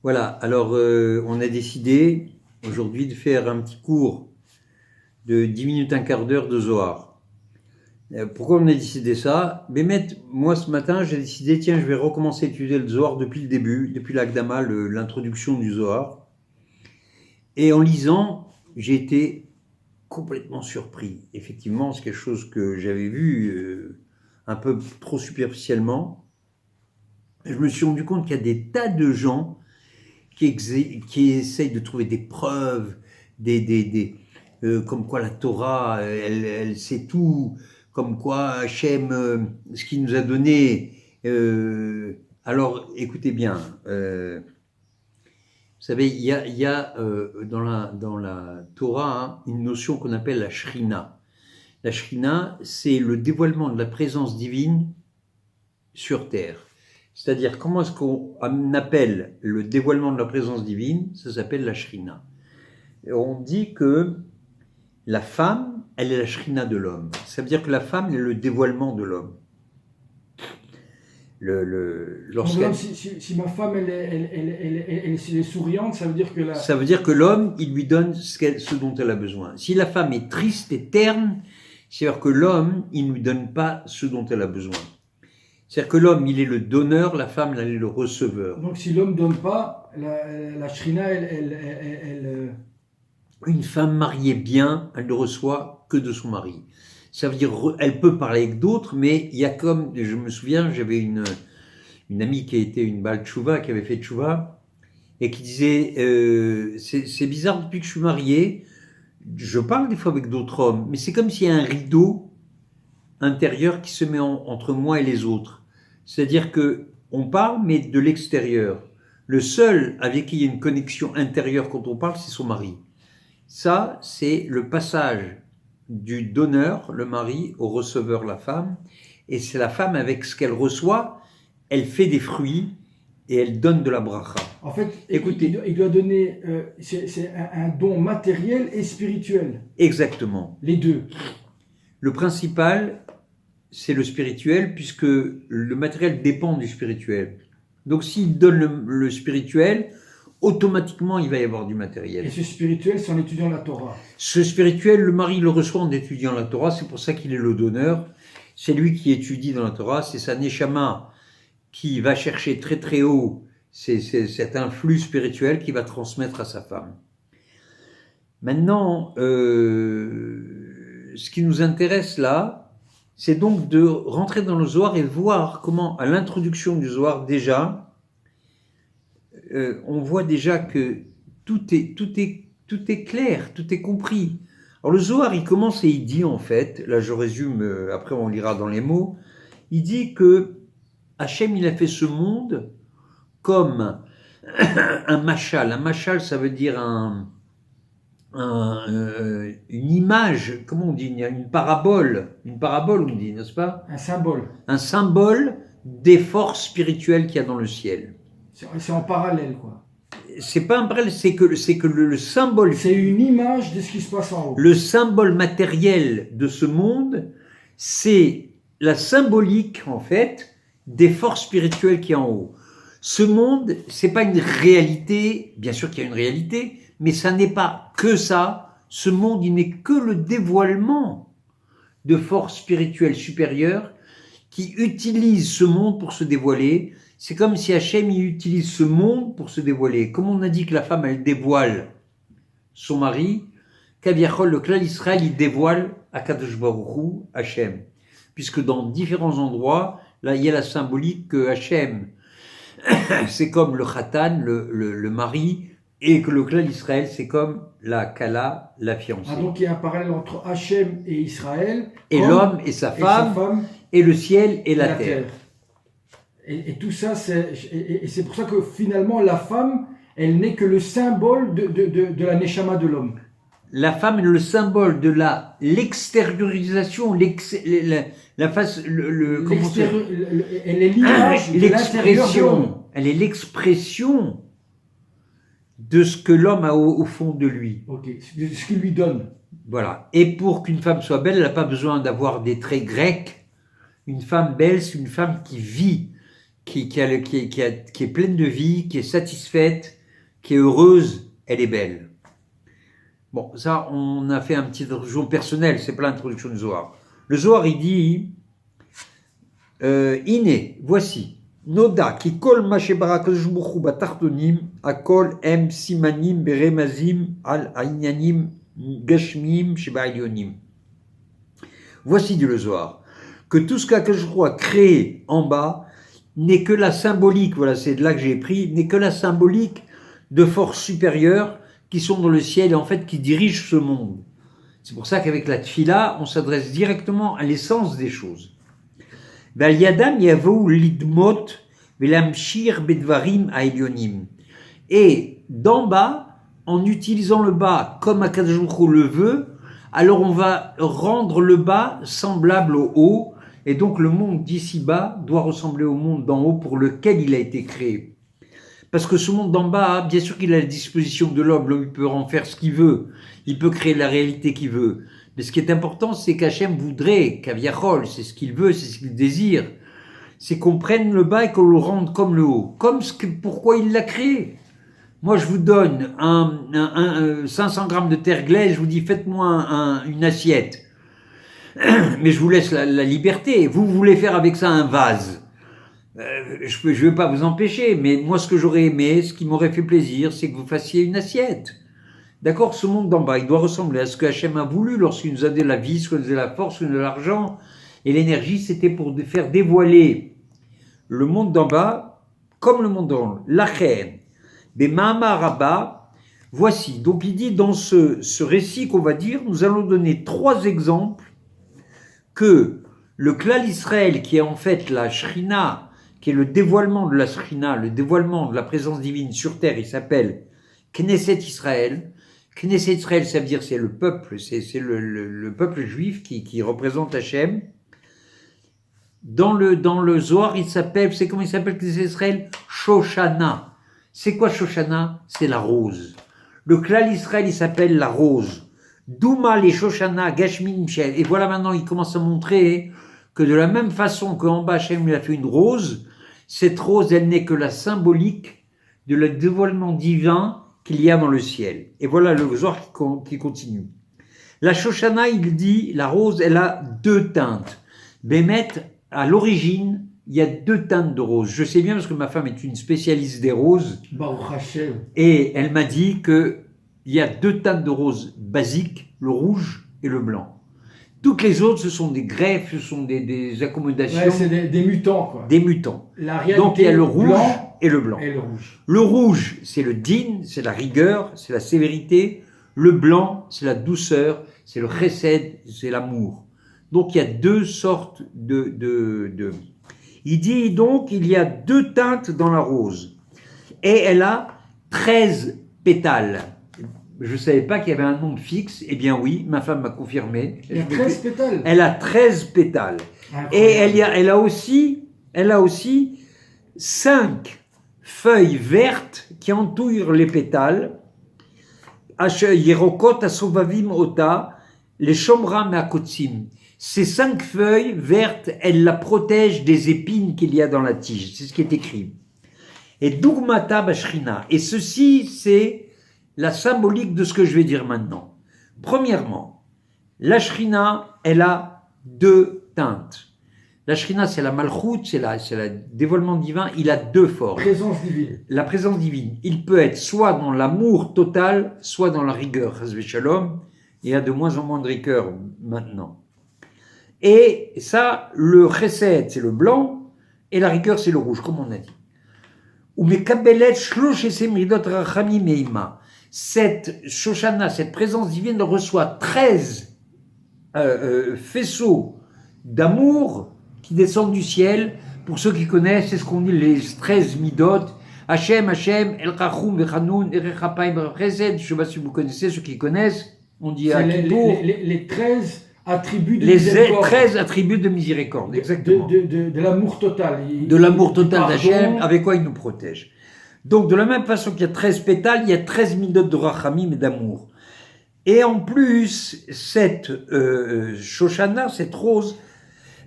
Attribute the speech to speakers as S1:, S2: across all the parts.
S1: Voilà, alors on a décidé aujourd'hui de faire un petit cours de 10 minutes, un quart d'heure de Zohar. Pourquoi on a décidé ça? Bémet, moi ce matin j'ai décidé, tiens, je vais recommencer à étudier le Zohar depuis le début, depuis l'Akdama, l'introduction du Zohar. Et en lisant, j'ai été complètement surpris. Effectivement, c'est quelque chose que j'avais vu un peu trop superficiellement. Je me suis rendu compte qu'il y a des tas de gens qui essayent de trouver des preuves, comme quoi la Torah, elle sait tout, comme quoi Hachem, ce qu'il nous a donné. Alors, écoutez bien, vous savez, il y a dans la Torah une notion qu'on appelle la Shrina. La Shrina, c'est le dévoilement de la présence divine sur terre. C'est-à-dire, comment est-ce qu'on appelle le dévoilement de la présence divine? Ça s'appelle la Shrina. Et on dit que la femme, elle est la Shrina de l'homme. Ça veut dire que la femme est le dévoilement de l'homme.
S2: Si ma femme elle est souriante, ça veut dire que
S1: ça veut dire que l'homme, il lui donne ce dont elle a besoin. Si la femme est triste et terne, c'est-à-dire que l'homme, il ne lui donne pas ce dont elle a besoin. C'est-à-dire que l'homme, il est le donneur, la femme, elle est le receveur.
S2: Donc si l'homme ne donne pas, la Shrina,
S1: Une femme mariée bien, elle ne reçoit que de son mari. Ça veut dire, elle peut parler avec d'autres, mais il y a comme, je me souviens, j'avais une amie qui a été une Baal Tchouva, qui avait fait Tchouva, et qui disait, c'est bizarre, depuis que je suis mariée, je parle des fois avec d'autres hommes, mais c'est comme s'il y a un rideau intérieur qui se met entre moi et les autres. C'est-à-dire que on parle, mais de l'extérieur. Le seul avec qui il y a une connexion intérieure quand on parle, c'est son mari. Ça, c'est le passage du donneur, le mari, au receveur, la femme. Et c'est la femme, avec ce qu'elle reçoit, elle fait des fruits et elle donne de la bracha.
S2: En fait, écoutez, il doit donner, c'est un don matériel et spirituel.
S1: Exactement.
S2: Les deux.
S1: Le principal, c'est le spirituel, puisque le matériel dépend du spirituel. Donc s'il donne le spirituel, automatiquement il va y avoir du matériel.
S2: Et ce spirituel, c'est en étudiant la Torah.
S1: Ce spirituel, le mari le reçoit en étudiant la Torah, c'est pour ça qu'il est le donneur. C'est lui qui étudie dans la Torah, c'est sa neshama qui va chercher très très haut cet influx spirituel qui va transmettre à sa femme. Maintenant, ce qui nous intéresse là, c'est donc de rentrer dans le Zohar et voir comment, à l'introduction du Zohar déjà, on voit déjà que tout est clair, tout est compris. Alors le Zohar, il commence et il dit en fait, là je résume, après on lira dans les mots, il dit que Hachem, il a fait ce monde comme un machal. Un machal, ça veut dire une image, comment on dit, une parabole on dit, n'est-ce pas?
S2: Un symbole.
S1: Un symbole des forces spirituelles qu'il y a dans le ciel.
S2: C'est en parallèle, quoi.
S1: C'est pas un parallèle, c'est que le symbole...
S2: C'est une image de ce qui se passe en haut.
S1: Le symbole matériel de ce monde, c'est la symbolique, en fait, des forces spirituelles qui y a en haut. Ce monde, c'est pas une réalité, bien sûr qu'il y a une réalité, mais ça n'est pas que ça. Ce monde, il n'est que le dévoilement de forces spirituelles supérieures qui utilisent ce monde pour se dévoiler. C'est comme si Hachem il utilise ce monde pour se dévoiler. Comme on a dit que la femme, elle dévoile son mari, Kaviachol, le clan Israël, il dévoile Akadosh Baruch Hu, Hachem. Puisque dans différents endroits, là, il y a la symbolique que Hachem, c'est comme le Khatan, le mari, et que le clan Israël, c'est comme la Kala, la fiancée.
S2: Ah, donc il y a un parallèle entre Hachem et Israël.
S1: Et l'homme et sa femme, et le ciel et la terre.
S2: Et tout ça, c'est pour ça que finalement, la femme, elle n'est que le symbole de la neshama de l'homme.
S1: La femme est le symbole de l'extériorisation, la face,
S2: elle est l'image de l'expression.
S1: Elle est l'expression de ce que l'homme a au fond de lui.
S2: Ok, de ce qu'il lui donne.
S1: Voilà. Et pour qu'une femme soit belle, elle n'a pas besoin d'avoir des traits grecs. Une femme belle, c'est une femme qui vit, qui est pleine de vie, qui est satisfaite, qui est heureuse, elle est belle. Bon, ça, on a fait un petit introduction personnelle, c'est pas l'introduction du Zohar. Le Zohar, il dit, Iné, voici, Noda, ki kol ma shebara kadosh baruch hu batartonim, akol em simanim beremazim al ainyanim gashmim sheba'ilyonim. Voici, dit le Zohar, que tout ce qu'Akadosh Baruch Hu a créé en bas n'est que la symbolique, voilà, c'est de là que j'ai pris, n'est que la symbolique de forces supérieures qui sont dans le ciel et en fait qui dirigent ce monde. C'est pour ça qu'avec la tfila, on s'adresse directement à l'essence des choses. Val yadam yavou lidmot velamshir bedvarim aelyonim. Et d'en bas, en utilisant le bas comme Akadosh Baruch Hu le veut, alors on va rendre le bas semblable au haut, et donc le monde d'ici-bas doit ressembler au monde d'en haut pour lequel il a été créé. Parce que ce monde d'en bas, bien sûr qu'il a la disposition de l'homme, l'homme peut en faire ce qu'il veut, il peut créer la réalité qu'il veut. Mais ce qui est important, c'est qu'Hachem voudrait, qu'Aviachol, c'est ce qu'il veut, c'est ce qu'il désire, c'est qu'on prenne le bas et qu'on le rende comme le haut, comme pourquoi il l'a créé. Moi, je vous donne 500 grammes de terre glaise, je vous dis, faites-moi une assiette. Mais je vous laisse la liberté. Vous voulez faire avec ça un vase. Je ne vais pas vous empêcher, mais moi, ce que j'aurais aimé, ce qui m'aurait fait plaisir, c'est que vous fassiez une assiette. D'accord? Ce monde d'en bas, il doit ressembler à ce que Hachem a voulu lorsqu'il nous a donné la vie, ce qu'il nous a donné la force, ce qu'il nous a donné l'argent. Et l'énergie, c'était pour faire dévoiler le monde d'en bas comme le monde d'en haut. La reine. Des Mahama Rabba, voici. Donc il dit dans ce récit qu'on va dire, nous allons donner 3 exemples que le Klal Israël, qui est en fait la Shrina, qui est le dévoilement de la Shrina, le dévoilement de la présence divine sur terre, il s'appelle Knesset Israël. Knesset Israël, ça veut dire c'est le peuple, c'est le peuple juif qui représente Hachem. Dans le Zohar, il s'appelle, c'est comment il s'appelle Knesset Israël? Shoshana. C'est quoi Shoshana? C'est la rose. Le Klal Israël, il s'appelle la rose. Douma les Shoshana, Gashmin Michel. Et voilà maintenant, il commence à montrer que de la même façon qu'en bas, Hachem lui a fait une rose, cette rose, elle n'est que la symbolique de le dévoilement divin qu'il y a dans le ciel. Et voilà le Zohar qui continue. La Shoshana, il dit, la rose, elle a 2 teintes. Bémet, à l'origine, il y a 2 teintes de rose. Je sais bien parce que ma femme est une spécialiste des roses.
S2: Baruch Hashem.
S1: Et elle m'a dit que il y a 2 teintes de rose basiques, le rouge et le blanc. Toutes les autres, ce sont des greffes, ce sont des accommodations.
S2: Ouais, c'est des mutants, quoi.
S1: Des mutants.
S2: La réalité,
S1: donc il y a le rouge et le blanc.
S2: Et le rouge.
S1: Le rouge, c'est le din, c'est la rigueur, c'est la sévérité. Le blanc, c'est la douceur, c'est le chesed, c'est l'amour. Donc il y a 2 sortes de... Il dit donc il y a 2 teintes dans la rose. Et elle a 13 pétales. Je ne savais pas qu'il y avait un nombre fixe. Eh bien oui, ma femme m'a confirmé.
S2: Il y a 13 pétales.
S1: Elle a 13 pétales.
S2: Incroyable.
S1: Et elle a aussi 5 feuilles vertes qui entourent les pétales. Yerokot asovavim ota, les shomram akotsim. Ces 5 feuilles vertes, elles la protègent des épines qu'il y a dans la tige. C'est ce qui est écrit. Et Dugmata Bashrina. Et ceci, c'est la symbolique de ce que je vais dire maintenant. Premièrement, la Shrina, elle a 2 teintes. La Shrina, c'est la Malchut, c'est le dévoilement divin. Il a 2 formes.
S2: Présence divine.
S1: La présence divine. Il peut être soit dans l'amour total, soit dans la rigueur. Chas v'shalom. Il y a de moins en moins de rigueur maintenant. Et ça, le chesed, c'est le blanc, et la rigueur, c'est le rouge, comme on a dit. Cette Shoshana, cette présence divine reçoit 13 faisceaux d'amour qui descendent du ciel. Pour ceux qui connaissent, c'est ce qu'on dit les 13 midot. Hachem, Hachem, El Chachum, Vechanoun, Erechapayim, Chesed. Je ne sais pas si vous connaissez, ceux qui connaissent, on dit à Kippour.
S2: Les 13 attributs de
S1: les
S2: miséricorde.
S1: 13 attributs de miséricorde, exactement.
S2: De l'amour total.
S1: De l'amour total
S2: pardon.
S1: d'Hachem, avec quoi il nous protège. Donc, de la même façon qu'il y a 13 pétales, il y a 13 midot de rachamim et d'amour. Et en plus, cette Shoshana, cette rose,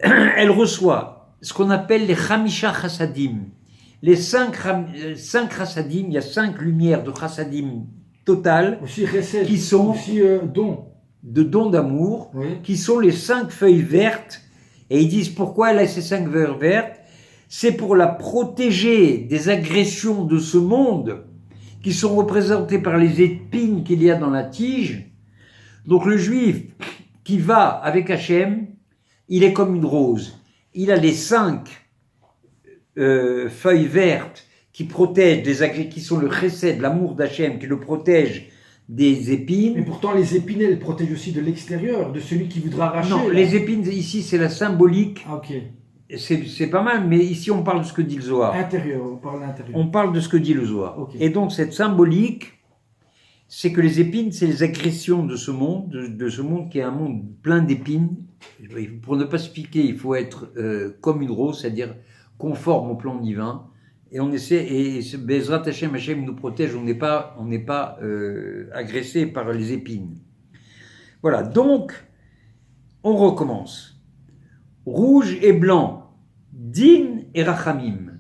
S1: elle reçoit ce qu'on appelle les Chamisha Chassadim. Les cinq Chassadim, il y a 5 lumières de Chassadim totales,
S2: Aussi recette,
S1: qui sont
S2: aussi don.
S1: de dons d'amour,
S2: Oui.
S1: qui sont les 5 feuilles vertes. Et ils disent pourquoi elle a ces 5 feuilles vertes. C'est pour la protéger des agressions de ce monde, qui sont représentées par les épines qu'il y a dans la tige. Donc le juif qui va avec Hachem, il est comme une rose. Il a les 5 feuilles vertes qui protègent qui sont le chesed, l'amour d'Hachem, qui le protège des épines.
S2: Mais pourtant, les épines, elles protègent aussi de l'extérieur, de celui qui voudra arracher.
S1: Non,
S2: là.
S1: les épines, ici, c'est la symbolique.
S2: Ah, ok.
S1: C'est pas mal, mais ici, on parle de ce que dit le Zohar.
S2: Intérieur, on parle d'intérieur.
S1: On parle de ce que dit le Zohar.
S2: Ok.
S1: Et donc, cette symbolique, c'est que les épines, c'est les agressions de ce monde, de ce monde qui est un monde plein d'épines. Pour ne pas se piquer, il faut être comme une rose, c'est-à-dire conforme au plan divin. Et on essaie, et Bezrat Hashem, Hashem nous protège, on n'est pas agressé par les épines. Voilà, donc, on recommence. Rouge et blanc, din et rachamim.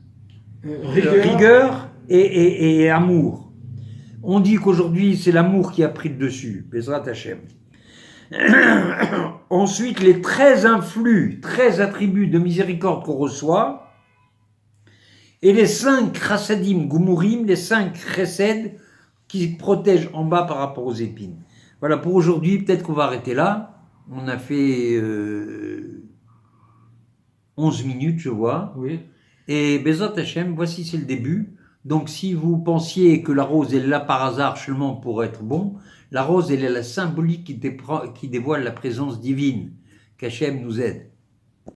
S1: Rigueur et amour. On dit qu'aujourd'hui, c'est l'amour qui a pris le dessus, Bezrat Hashem. Ensuite, les 13 influx, 13 attributs de miséricorde qu'on reçoit, et les 5 chassadim gumurim, les 5 chesed qui protègent en bas par rapport aux épines. Voilà, pour aujourd'hui, peut-être qu'on va arrêter là. On a fait 11 minutes, je vois.
S2: Oui.
S1: Et Bezrat Hashem, voici, c'est le début. Donc, si vous pensiez que la rose est là par hasard seulement pour être bon, la rose, elle est la symbolique qui dévoile la présence divine, qu'Hachem nous aide.